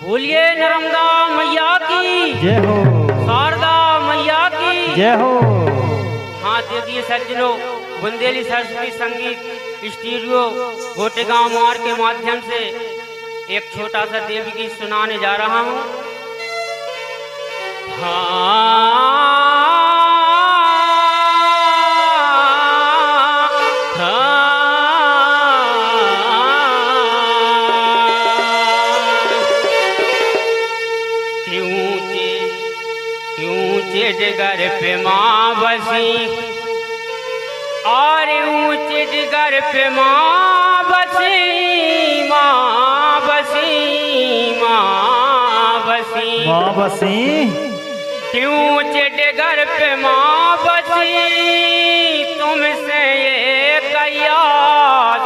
बोलिए नर्मदा मैया की जय हो। शारदा मैया की जय हो। हाँ देखिए सज्जनों, बुंदेली सरस्वती संगीत स्टूडियो गोटेगांव मोड़ के माध्यम से एक छोटा सा देवी गीत सुनाने जा रहा हूँ। ऊंचे डिगर पे माँ बसी और ऊंचे डिगर पे माँ बसी, माँ बसी, माँ बसी, माँ बसी। ऊंचे डिगर पे माँ बसी, तुमसे ये कयास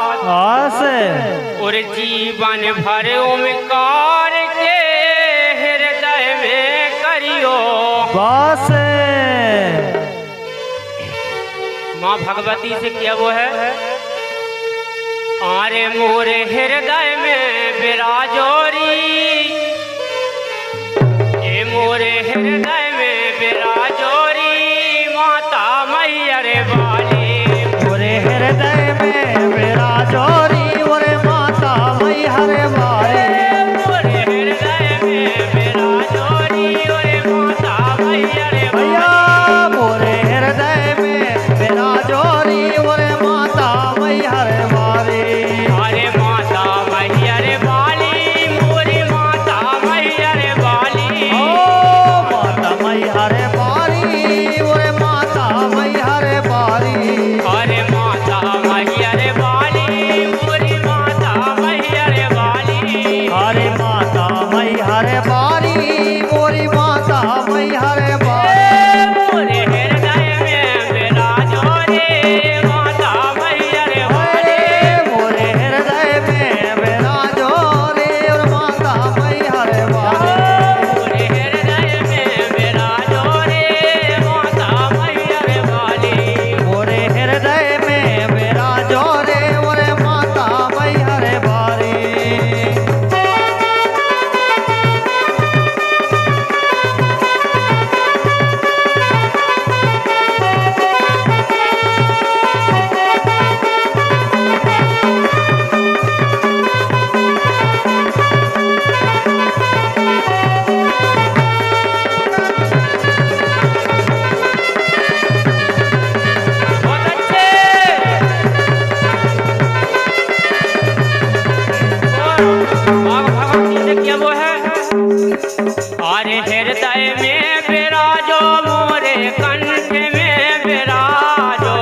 और जीवन भर उमकार के हृदय में करियो बस। माँ भगवती से क्या वो है, आरे मोरे हृदय में विराजोरी, ये मोरे हृदय में विराजोरी, माता मैयर वाली मोरे हृदय में विराजोरी, मोरे माता मैहर वाली, मोरे हृदय में विराजोरी, ओरे माता मैयर भैया मोरे हृदय में विराजोरी, मोरे माता मैहर वाली, अरे माता मैयर वाली, मोरी माता मैयर वाली, ओ माता मैहर वाली, मोरे माता मैहर वाली, अरे माता मैयर वाली, मोरी माता मैयर वाली, अरे माता मैहर वाली, मोरी माता मैहर वाली, मोरे हृदय में विराजो रे माता मैयर वाली, मोरे हृदय में विराजो रे और माता मैहर वाली, मोरे हृदय में विराजो रे माता मैयर वाली, मोरे हृदय में विराजो रे और माता मैहर वाली। बहुत अच्छे। और भगवती से क्या वो है, अरे हृदय में विराजो, मोरे कंठ में विराजो,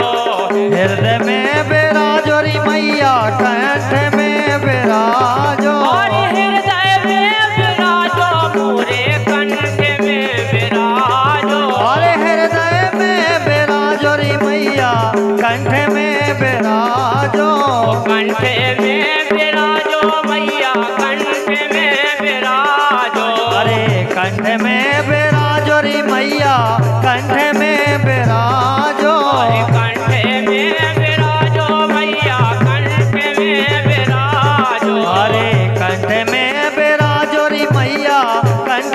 हृदय में विराजो री मैया, कंठ में विराजो, और हृदय में विराजो, मोरे कंठ में विराजो, अरे हृदय में विराजो री मैया, कंठ में विराजो, कंठ में विराजो मैया, कंठ में विराजो, अरे कंठ में विराजो री मैया, कंठ में विराजो, अरे कंठ में विराजो मैया, कंठ में विराजो, अरे कंठ में विराजो री मैया, कंठ